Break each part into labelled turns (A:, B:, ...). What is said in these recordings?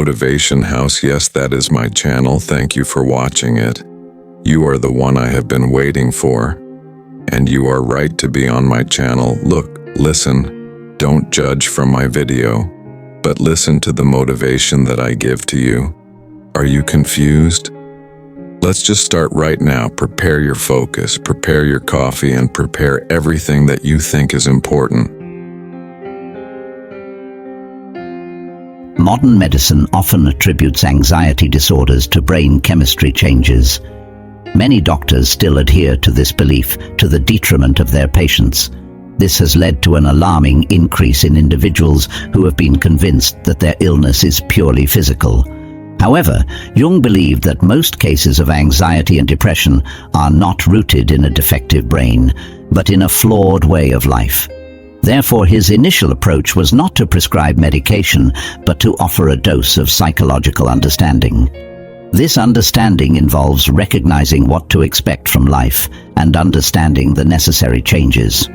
A: Motivation House. Yes, that is my channel. Thank you for watching it. You are the one I have been waiting for. And you are right to be on my channel. Look, listen, don't judge from my video, but listen to the motivation that I give to you. Are you confused? Let's just start right now. Prepare your focus, prepare your coffee, and prepare everything that you think is important.
B: Modern medicine often attributes anxiety disorders to brain chemistry changes. Many doctors still adhere to this belief to the detriment of their patients. This has led to an alarming increase in individuals who have been convinced that their illness is purely physical. However, Jung believed that most cases of anxiety and depression are not rooted in a defective brain, but in a flawed way of life. Therefore, his initial approach was not to prescribe medication, but to offer a dose of psychological understanding. This understanding involves recognizing what to expect from life and understanding the necessary changes.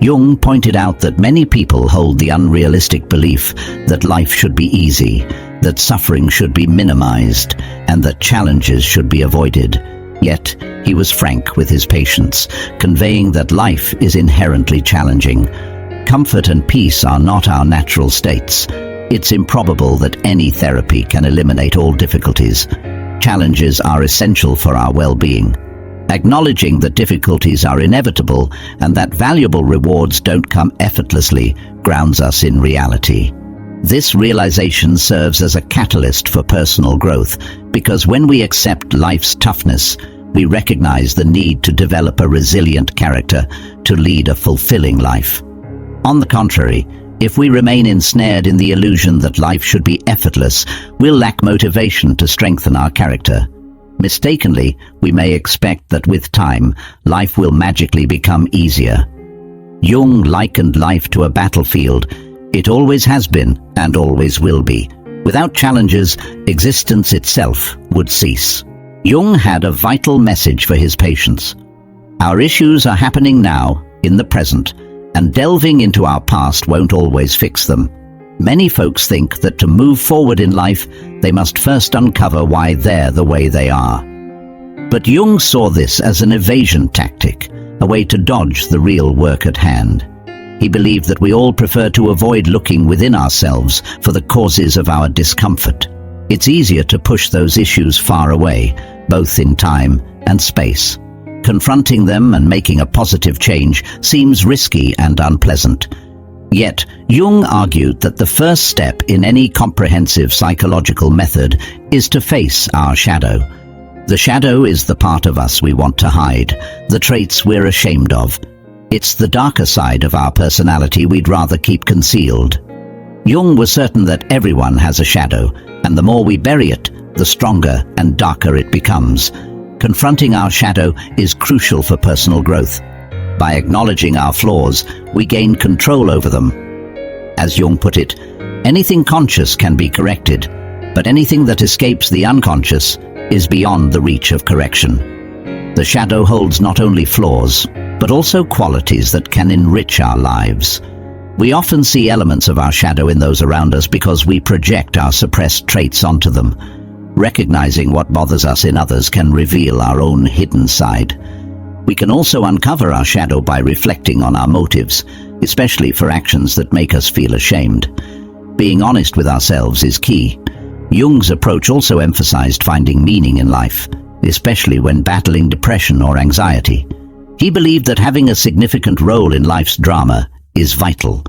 B: Jung pointed out that many people hold the unrealistic belief that life should be easy, that suffering should be minimized, and that challenges should be avoided. Yet, he was frank with his patients, conveying that life is inherently challenging. Comfort and peace are not our natural states. It's improbable that any therapy can eliminate all difficulties. Challenges are essential for our well-being. Acknowledging that difficulties are inevitable and that valuable rewards don't come effortlessly grounds us in reality. This realization serves as a catalyst for personal growth, because when we accept life's toughness, we recognize the need to develop a resilient character to lead a fulfilling life. On the contrary, if we remain ensnared in the illusion that life should be effortless, we'll lack motivation to strengthen our character. Mistakenly, we may expect that with time, life will magically become easier. Jung likened life to a battlefield. It always has been and always will be. Without challenges, existence itself would cease. Jung had a vital message for his patients. Our issues are happening now, in the present, and delving into our past won't always fix them. Many folks think that to move forward in life, they must first uncover why they're the way they are. But Jung saw this as an evasion tactic, a way to dodge the real work at hand. He believed that we all prefer to avoid looking within ourselves for the causes of our discomfort. It's easier to push those issues far away, both in time and space. Confronting them and making a positive change seems risky and unpleasant. Yet, Jung argued that the first step in any comprehensive psychological method is to face our shadow. The shadow is the part of us we want to hide, the traits we're ashamed of. It's the darker side of our personality we'd rather keep concealed. Jung was certain that everyone has a shadow, and the more we bury it, the stronger and darker it becomes. Confronting our shadow is crucial for personal growth. By acknowledging our flaws, we gain control over them. As Jung put it, anything conscious can be corrected, but anything that escapes the unconscious is beyond the reach of correction. The shadow holds not only flaws, but also qualities that can enrich our lives. We often see elements of our shadow in those around us because we project our suppressed traits onto them. Recognizing what bothers us in others can reveal our own hidden side. We can also uncover our shadow by reflecting on our motives, especially for actions that make us feel ashamed. Being honest with ourselves is key. Jung's approach also emphasized finding meaning in life, especially when battling depression or anxiety. He believed that having a significant role in life's drama is vital.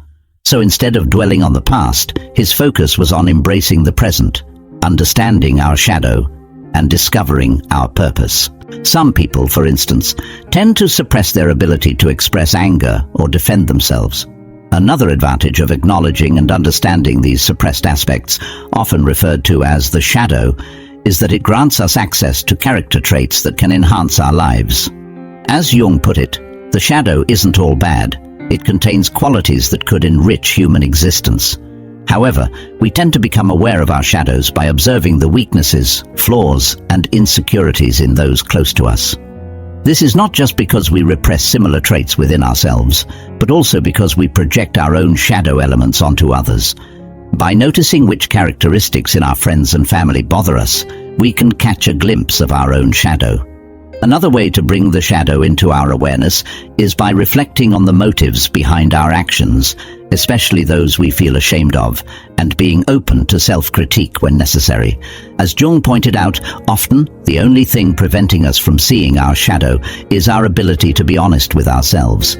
B: So instead of dwelling on the past, his focus was on embracing the present, understanding our shadow, and discovering our purpose. Some people, for instance, tend to suppress their ability to express anger or defend themselves. Another advantage of acknowledging and understanding these suppressed aspects, often referred to as the shadow, is that it grants us access to character traits that can enhance our lives. As Jung put it, the shadow isn't all bad. It contains qualities that could enrich human existence. However, we tend to become aware of our shadows by observing the weaknesses, flaws, and insecurities in those close to us. This is not just because we repress similar traits within ourselves, but also because we project our own shadow elements onto others. By noticing which characteristics in our friends and family bother us, we can catch a glimpse of our own shadow. Another way to bring the shadow into our awareness is by reflecting on the motives behind our actions, especially those we feel ashamed of, and being open to self-critique when necessary. As Jung pointed out, often the only thing preventing us from seeing our shadow is our ability to be honest with ourselves.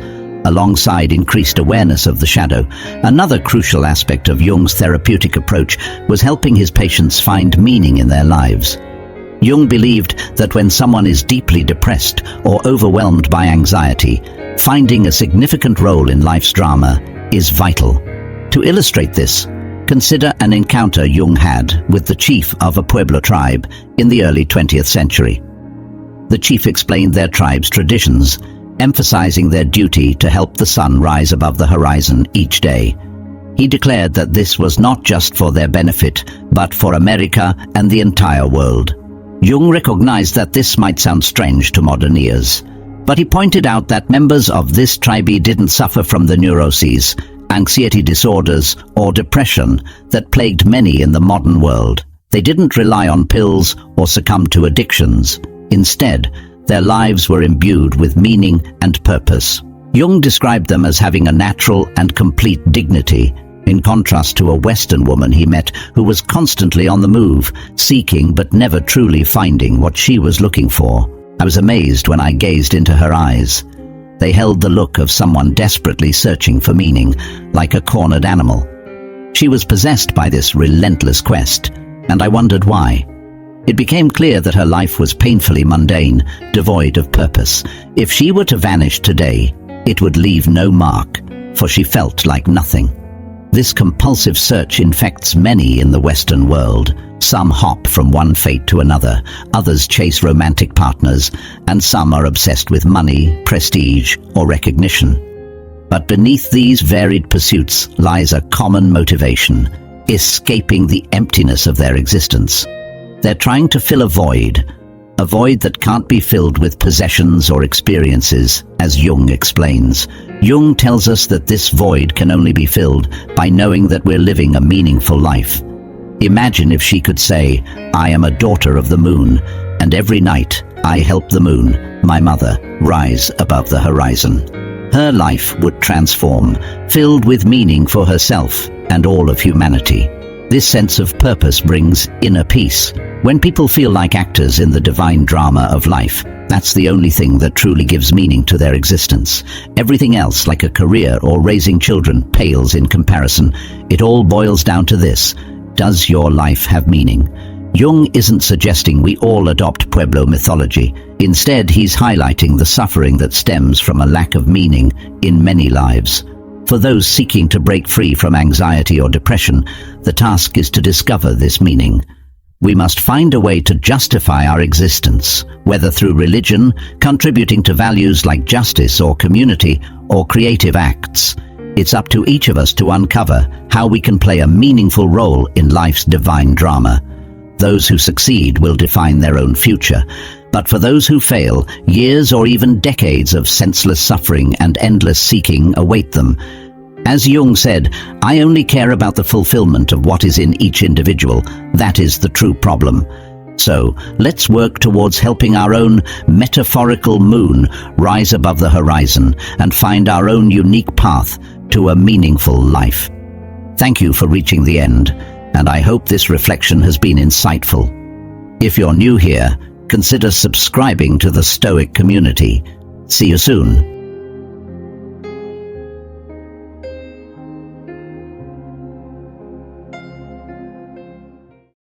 B: Alongside increased awareness of the shadow, another crucial aspect of Jung's therapeutic approach was helping his patients find meaning in their lives. Jung believed that when someone is deeply depressed or overwhelmed by anxiety, finding a significant role in life's drama is vital. To illustrate this, consider an encounter Jung had with the chief of a Pueblo tribe in the early 20th century. The chief explained their tribe's traditions, emphasizing their duty to help the sun rise above the horizon each day. He declared that this was not just for their benefit, but for America and the entire world. Jung recognized that this might sound strange to modern ears, but he pointed out that members of this tribe didn't suffer from the neuroses, anxiety disorders, or depression that plagued many in the modern world. They didn't rely on pills or succumb to addictions. Instead, their lives were imbued with meaning and purpose. Jung described them as having a natural and complete dignity, in contrast to a Western woman he met who was constantly on the move, seeking but never truly finding what she was looking for. I was amazed when I gazed into her eyes. They held the look of someone desperately searching for meaning, like a cornered animal. She was possessed by this relentless quest, and I wondered why. It became clear that her life was painfully mundane, devoid of purpose. If she were to vanish today, it would leave no mark, for she felt like nothing. This compulsive search infects many in the Western world. Some hop from one fate to another, others chase romantic partners, and some are obsessed with money, prestige, or recognition. But beneath these varied pursuits lies a common motivation: escaping the emptiness of their existence. They're trying to fill a void that can't be filled with possessions or experiences, as Jung explains. Jung tells us that this void can only be filled by knowing that we're living a meaningful life. Imagine if she could say, "I am a daughter of the moon, and every night I help the moon, my mother, rise above the horizon." Her life would transform, filled with meaning for herself and all of humanity. This sense of purpose brings inner peace. When people feel like actors in the divine drama of life, that's the only thing that truly gives meaning to their existence. Everything else, like a career or raising children, pales in comparison. It all boils down to this: does your life have meaning? Jung isn't suggesting we all adopt Pueblo mythology. Instead, he's highlighting the suffering that stems from a lack of meaning in many lives. For those seeking to break free from anxiety or depression, the task is to discover this meaning. We must find a way to justify our existence, whether through religion, contributing to values like justice or community, or creative acts. It's up to each of us to uncover how we can play a meaningful role in life's divine drama. Those who succeed will define their own future, but for those who fail, years or even decades of senseless suffering and endless seeking await them. As Jung said, "I only care about the fulfillment of what is in each individual. That is the true problem." So, let's work towards helping our own metaphorical moon rise above the horizon and find our own unique path to a meaningful life. Thank you for reaching the end, and I hope this reflection has been insightful. If you're new here, consider subscribing to the Stoic community. See you soon.